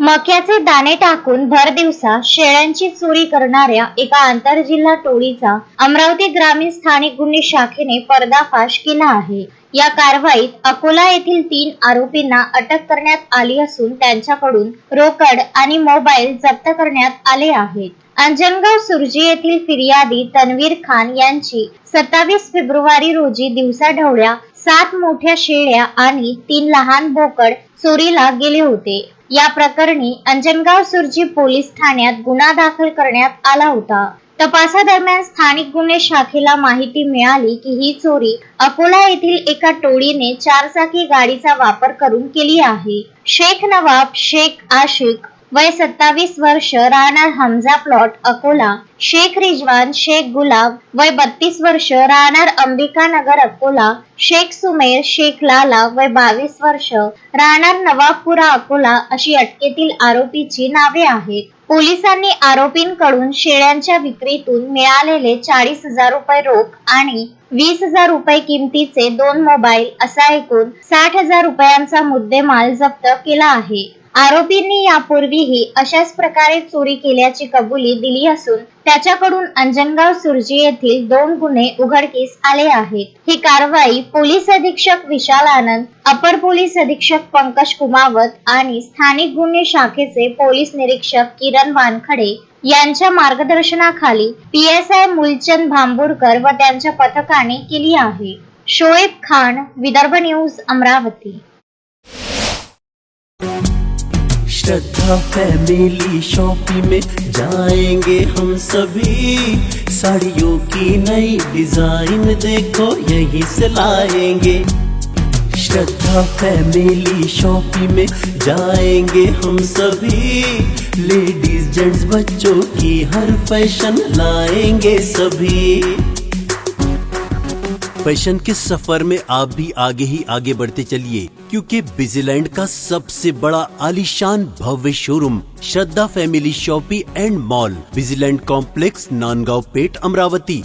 मक्याचे दाणे टाकून भर दिवसा शेळ्यांची चोरी करणाऱ्या एका आंतरजिल्हा टोळीचा अमरावती ग्रामीण स्थानिक गुन्हे शाखेने पर्दाफाश केला आहे। या कारवाईत अकोला येथील 3 आरोपींना अटक करण्यात आली असून त्यांच्याकडून रोकड आणि मोबाईल जप्त करण्यात आले आहेत। अंजनगाव सुर्जी येथील फिर्यादी तन्वीर खान यांची 27 फेब्रुवारी रोजी दिवसाढवळ्या 7 मोठ्या शेळ्या आणि 3 लहान बोकड चोरीला गेले होते। या प्रकरणी अंजनगाव सुर्जी पोलीस ठाण्यात गुन्हा दाखल करण्यात आला होता। तपासादरम्यान स्थानिक गुन्हे शाखेला माहिती मिळाली की ही चोरी अकोला येथील एका टोळीने 4 चाकी गाडीचा वापर करून केली आहे। शेख नवाब शेख आशिक वय 27 वर्ष राहणार हमजा प्लॉट अकोला, शेख रिजवान शेख गुलाब वय 32 वर्ष राहणार अंबिका नगर अकोला, शेख सुमेर शेख लाला वय 22 वर्ष राहणार नवाबपुरा अकोला अशी अटकेतील आरोपीची नावे आहेत। पोलिसांनी आरोपींकडून शेळ्यांच्या विक्रीतून मिळालेले 40,000 रुपये रोख आणि 20,000 रुपये किमतीचे 2 मोबाईल असा एकूण 60,000 रुपयांचा मुद्देमाल जप्त केला आहे। आरोपींनी यापूर्वीही अशाच प्रकारे चोरी केल्याची कबुली दिली असून त्याच्याकडून अंजनगाव सुर्जी येथील 2 गुन्हे उघडकीस आले आहेत। ही कारवाई पोलीस अधीक्षक विशाल आनंद, अपर पोलीस अधीक्षक पंकज कुमावत आणि स्थानिक गुन्हे शाखेचे पोलीस निरीक्षक किरण वानखडे यांच्या मार्गदर्शनाखाली PSI मूलचंद भांबुरकर व त्यांच्या पथकाने केली आहे। शोएब खान, विदर्भ न्यूज, अमरावती। श्रद्धा फैमिली शॉपिंग में जाएंगे हम सभी, साड़ियों की नई डिजाइन देखो यहीं से लाएंगे। श्रद्धा फैमिली शॉपिंग में जाएंगे हम सभी, लेडीज जेंट्स बच्चों की हर फैशन लाएंगे सभी। फैशन के सफर में आप भी आगे ही आगे बढ़ते चलिए, क्योंकि विजिलैंड का सबसे बड़ा आलीशान भव्य showroom Shraddha family shopping and mall, Vijiland complex, Nandgaon Peth, Amravati.